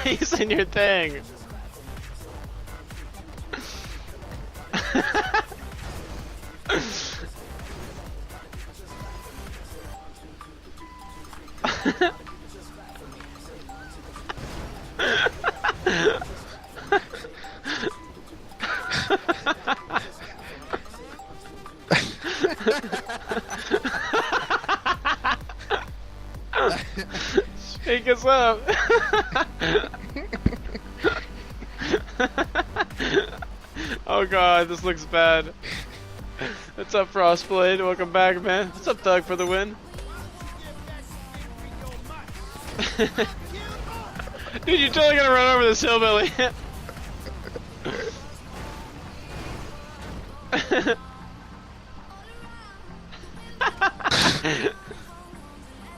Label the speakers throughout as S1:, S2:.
S1: He's in your thing. Shake us up. Oh god, this looks bad. What's up, Frostblade? Welcome back, man. What's up, Doug, for the win? Dude, you're totally gonna run over this hillbilly.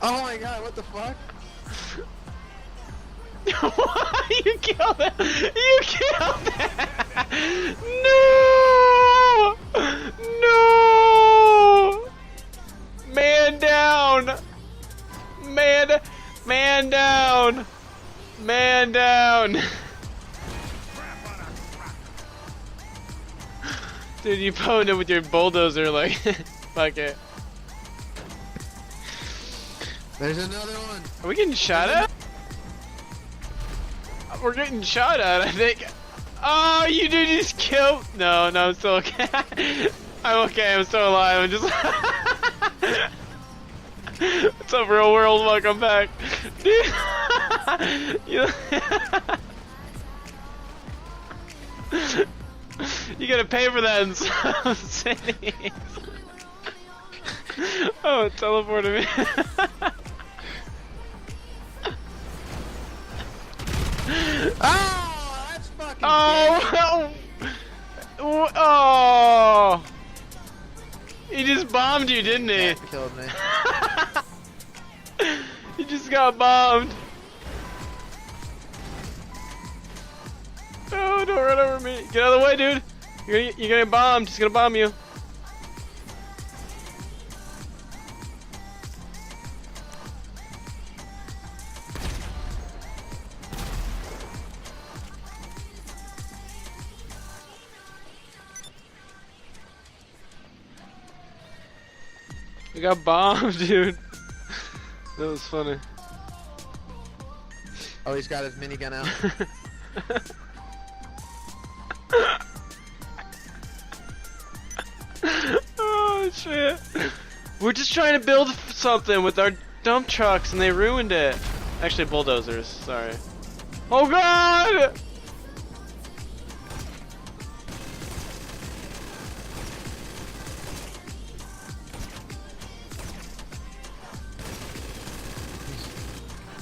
S2: Oh my god, what the fuck?
S1: You killed it! You killed it! No! No! Man down! Man down! Man down! Dude, you pwned it with your bulldozer, like, fuck it.
S2: There's another one.
S1: Are we getting shot at? We're getting shot at, I think. Oh, you dude just killed. No, I'm still okay. I'm okay, I'm still alive. I'm just. What's up, real world? Welcome back. Dude. You gotta pay for that in some cities. Oh, it teleported me.
S2: Oh, that's fucking
S1: oh! He just bombed you, didn't he?
S2: That killed me.
S1: He just got bombed. No, don't run over me. Get out of the way, dude. You're gonna get bombed. He's gonna bomb you. We got bombed, dude. That was funny.
S2: Oh, he's got his minigun out.
S1: Oh shit. We're just trying to build something with our dump trucks and they ruined it. Actually, bulldozers, sorry. Oh god!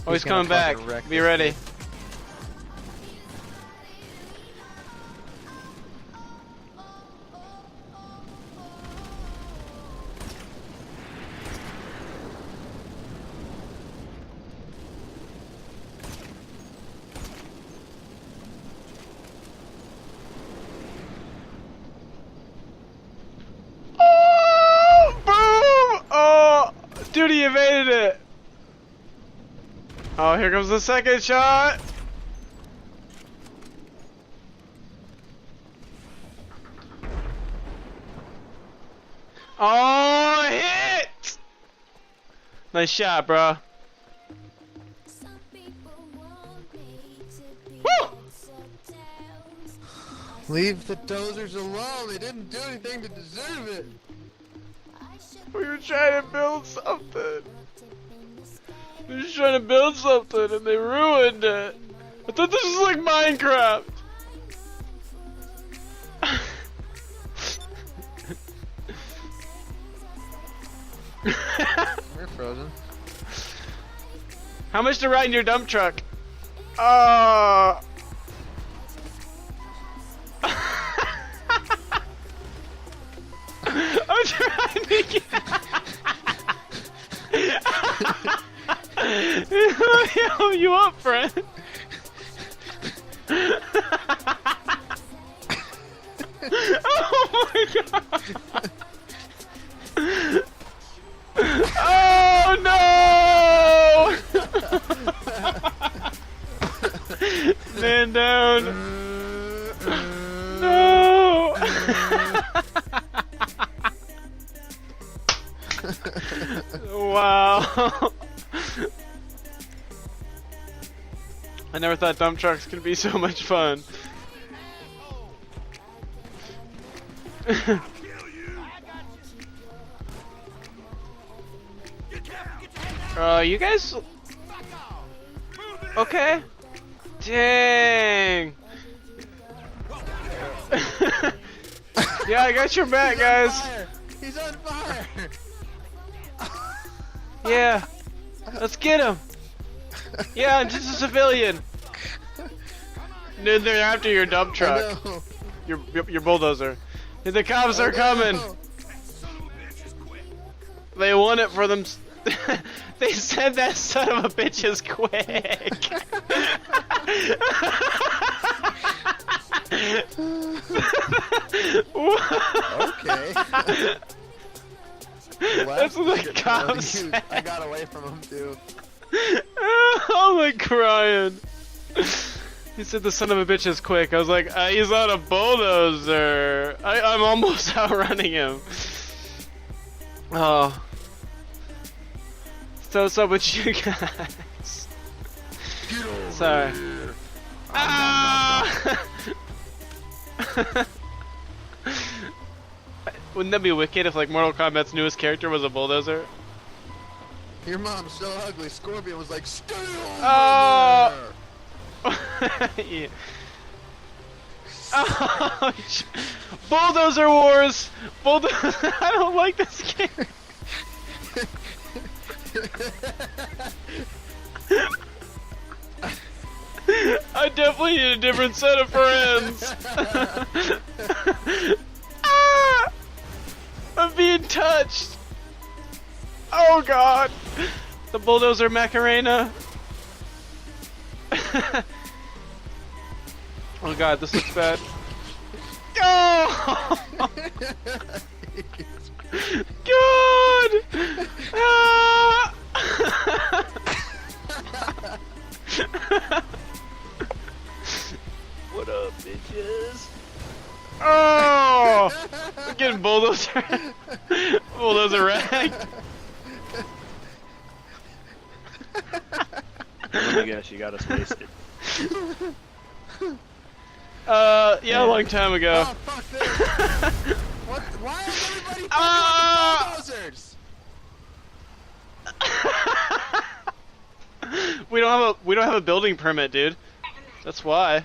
S1: Oh, he's coming back. Be ready. Oh, boom! Oh, dude, he evaded it. Oh, here comes the second shot! Oh, hit! Nice shot, bro. Woo!
S2: Leave the dozers alone. They didn't do anything to deserve it.
S1: We were trying to build something. We were just trying to build something and they ruined it. I thought this was like Minecraft.
S2: We're frozen.
S1: How much to ride in your dump truck? I'm trying to get. Let me help you up, friend. Oh my god. Oh no! down. No. Wow. I never thought dump trucks could be so much fun. You guys... Okay. Dang. Yeah, I got your back, guys.
S2: He's on fire.
S1: Yeah. Let's get him. Yeah, I'm just a civilian. Dude, they're after your dump truck. Your bulldozer. Dude, the cops are coming. They want it for them. They said that son of a bitch is quick.
S2: Okay.
S1: That's what the cops said.
S2: I got away from him too.
S1: Oh my crying. He said the son of a bitch is quick. I was like, he's on a bulldozer. I'm almost outrunning him. Oh. So what's up with you guys? Sorry. Ah! Wouldn't that be wicked if like Mortal Kombat's newest character was a bulldozer?
S2: Your mom's so ugly. Scorpion was like, stay over
S1: Oh!
S2: there.
S1: Yeah. Oh, Bulldozer Wars! I don't like this game. I definitely need a different set of friends. Ah! I'm being touched. Oh god. The bulldozer Macarena. Oh god, this looks bad. Oh! God! Ah! What up, bitches? Oh! I'm getting bulldozer. Bulldozer rag.
S3: Let me guess, you got us wasted.
S1: Yeah, a long time ago.
S2: Oh, fuck this. What? Why is everybody fucking with the bulldozers?
S1: We don't have a building permit, dude. That's why.